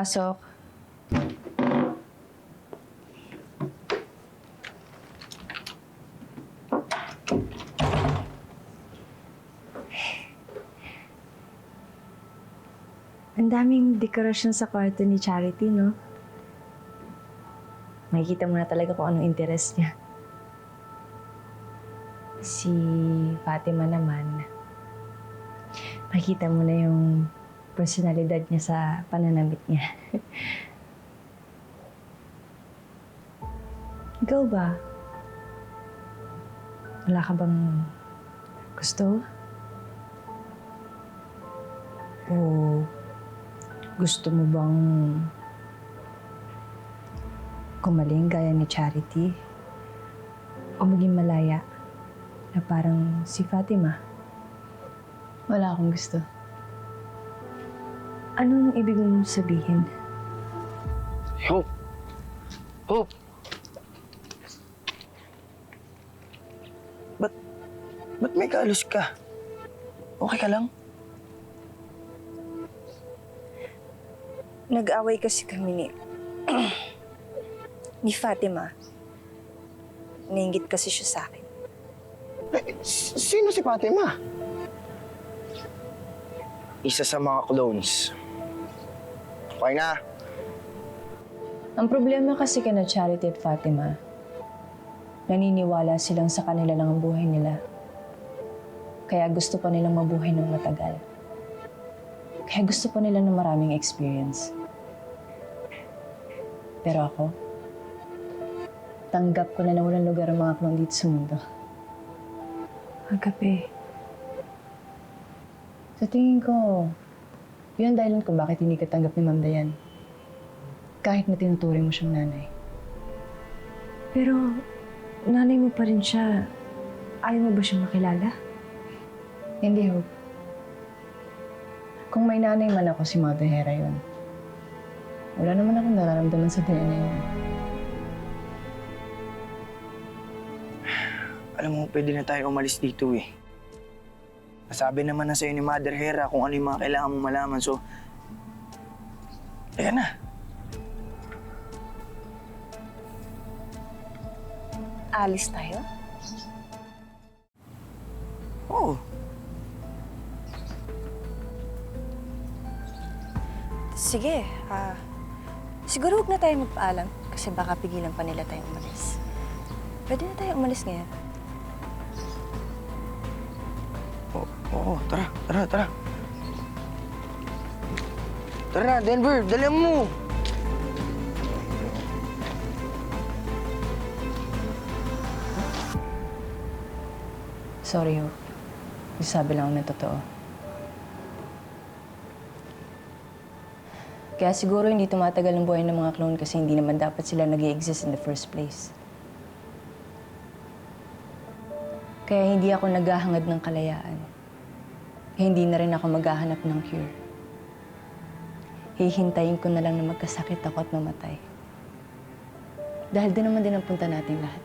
Pasok. Ang daming dekorasyon sa kwarto ni Charity, no? Makikita mo na talaga kung anong interest niya. Si Fatima naman, makikita mo na yung personalidad niya sa pananamit niya. Ikaw ba? Wala ka bang gusto? O gusto mo bang kumaling gaya ni Charity? O maging malaya na parang si Fatima? Wala akong gusto. Anong ibig mong sabihin? Hope! Hope! Ba't may kalos ka? Okay ka lang? Nag-away kasi kami ni Fatima. Nainggit kasi siya sa akin. Sino si Fatima? Isa sa mga clones. Okay na. Ang problema kasi kina Charity at Fatima, naniniwala silang sa kanila lang ang buhay nila. Kaya gusto pa nilang mabuhay ng matagal. Kaya gusto pa nila ng maraming experience. Pero ako, tanggap ko na walang lugar ang mga clone dito sa mundo. Agape. Sa tingin ko, yun ang dahilan kung bakit hindi ka tanggap ni Ma'am Dayan. Kahit na tinuturing mo siyang nanay. Pero, nanay mo pa rin siya. Ayaw mo ba siyang makilala? Hindi, Hope. Kung may nanay man ako, si Mother Hera yun. Wala naman akong nararamdaman sa Dayan na yun. Alam mo, pwede na tayo umalis dito eh. Nasabi naman na sa'yo ni Mother Hera kung ano yung mga kailangan mong malaman. So, ayan na. Alis tayo? Oo. Sige, siguro huwag na tayo magpaalam kasi baka pigilan pa nila tayong umalis. Pwede na tayo umalis ngayon. Oo, tara. Tara na, Denver, dali mo! Sorry, Hope. Sabi lang ako ng totoo. Kaya siguro hindi tumatagal ang buhay ng mga clone kasi hindi naman dapat sila nag-i-exist in the first place. Kaya hindi ako naghahangad ng kalayaan. Kaya hindi na rin ako maghahanap ng cure. Hihintayin ko na lang na magkasakit ako at mamatay. Dahil doon naman din ang punta natin lahat.